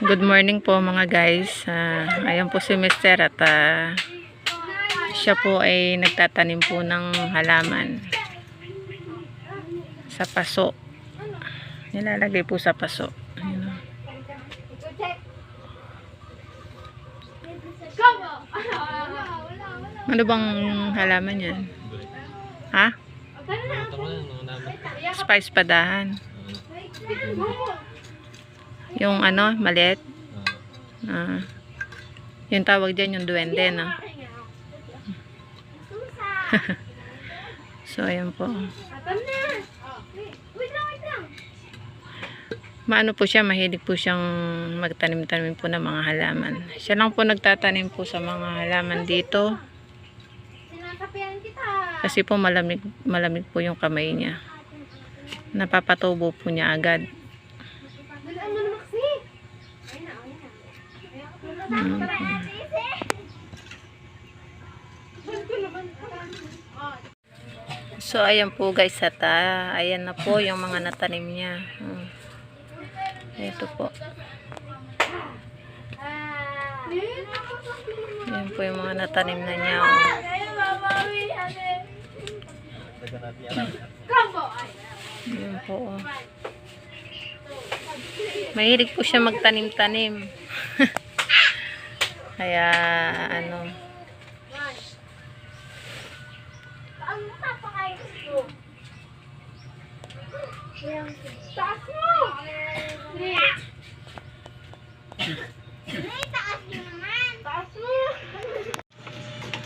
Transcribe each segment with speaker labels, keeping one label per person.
Speaker 1: Good morning po mga guys. Ayan po si Mr. at siya po ay nagtatanim po ng halaman sa paso. Nilalagay po sa paso. Ayan. Ano bang halaman yan? Ha? Spice padahan. Yung ano, maliit. Yung tawag dyan, yung duwende, no? So, ayan po. Maano po siya, mahilig po siyang magtanim-tanim po ng mga halaman. Siya lang po nagtatanim po sa mga halaman dito. Kasi po malamig po yung kamay niya. Napapatubo po niya agad. So ayan po guys, at ayan na po yung mga natanim niya. Ito po. Ayan po yung mga natanim na niya. Ayan po. Mahilig po siya magtanim-tanim. Kaya ano,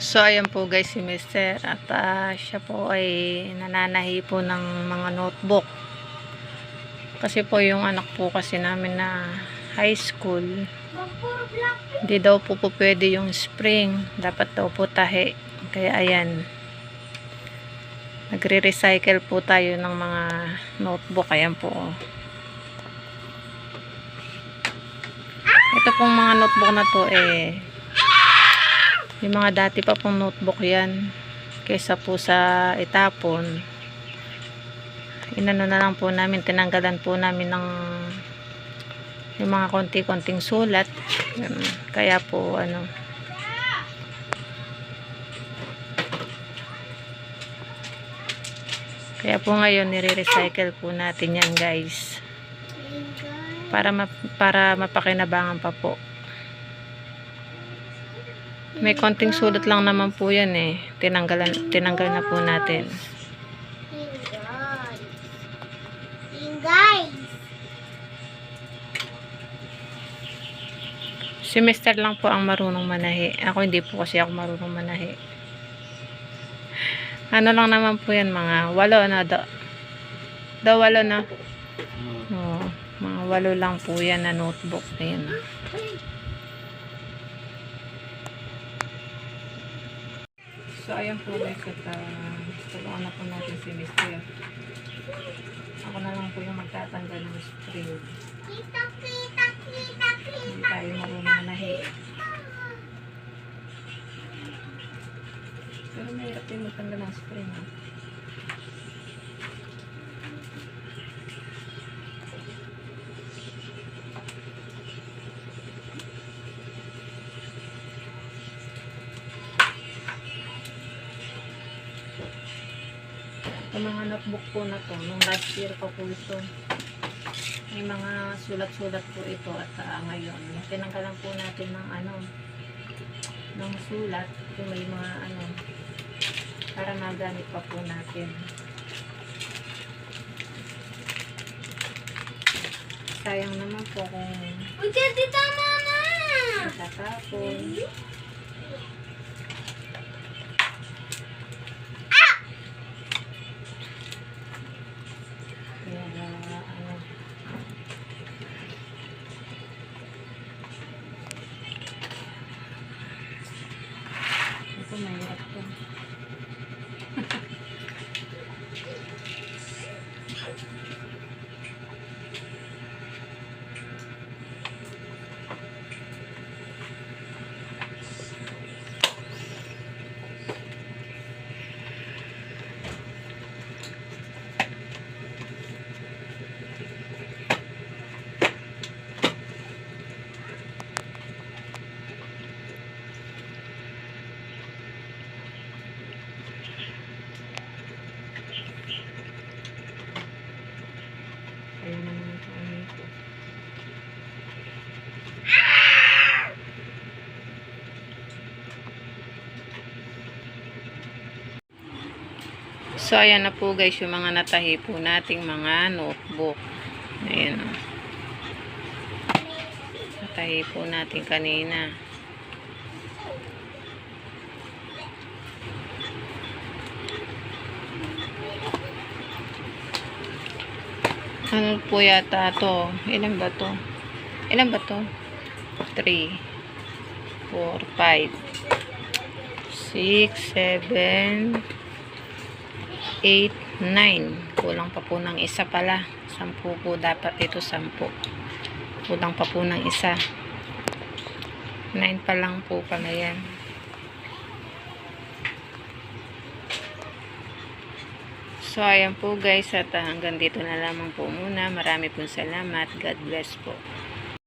Speaker 1: so ayan po guys si Mr. at siya po ay nananahi po ng mga notebook. Kasi po yung anak po kasi namin na high school, hindi daw po pwede yung spring, dapat daw po tahi. Kaya ayan, nagre-recycle po tayo ng mga notebook. Ayan po. Ito pong mga notebook na to yung mga dati pa pong notebook yan, kaysa po sa itapon, inano na lang po namin, tinanggalan po namin ng yung mga konti-konting sulat. Kaya po ano, kaya po ngayon nire-recycle po natin yan guys, para mapakinabangan pa po. May konting sulat lang naman po yan tinanggal na po natin. Si Mr. lang po ang marunong manahi. Ako hindi po kasi ako marunong manahi. Ano lang naman po yan, mga 8 na daw 8 na. Mga 8 lang po yan na notebook. Ayan. So ayan po guys, at tulungan na po natin si Mr. Ako na lang po yung magtatanggal ng spring. Hindi tayo marunong manahi. Pero mahirap din magtanggal ng spring. Yung mga notebook po na to, nung last year pa po ito, may mga sulat-sulat po ito. At ngayon, tinanggalan po natin ng ng sulat. Kung may mga para magamit pa po natin. Sayang naman po kung matatapon. Ito mahirap to. So, ayan na po guys yung mga natahi po nating mga notebook. Ayan o. Natahi po natin kanina. Ano po yata to? Ilan ba to? Ilan ba to? 3, 4, 5, 6, 7, 8, 9. Kulang pa po ng isa pala. 10 po dapat ito, 10. Kulang pa po ng isa. 9 pa lang po pala yan. So, ayan po guys, at hanggang dito na lamang po muna. Marami pong salamat. God bless po.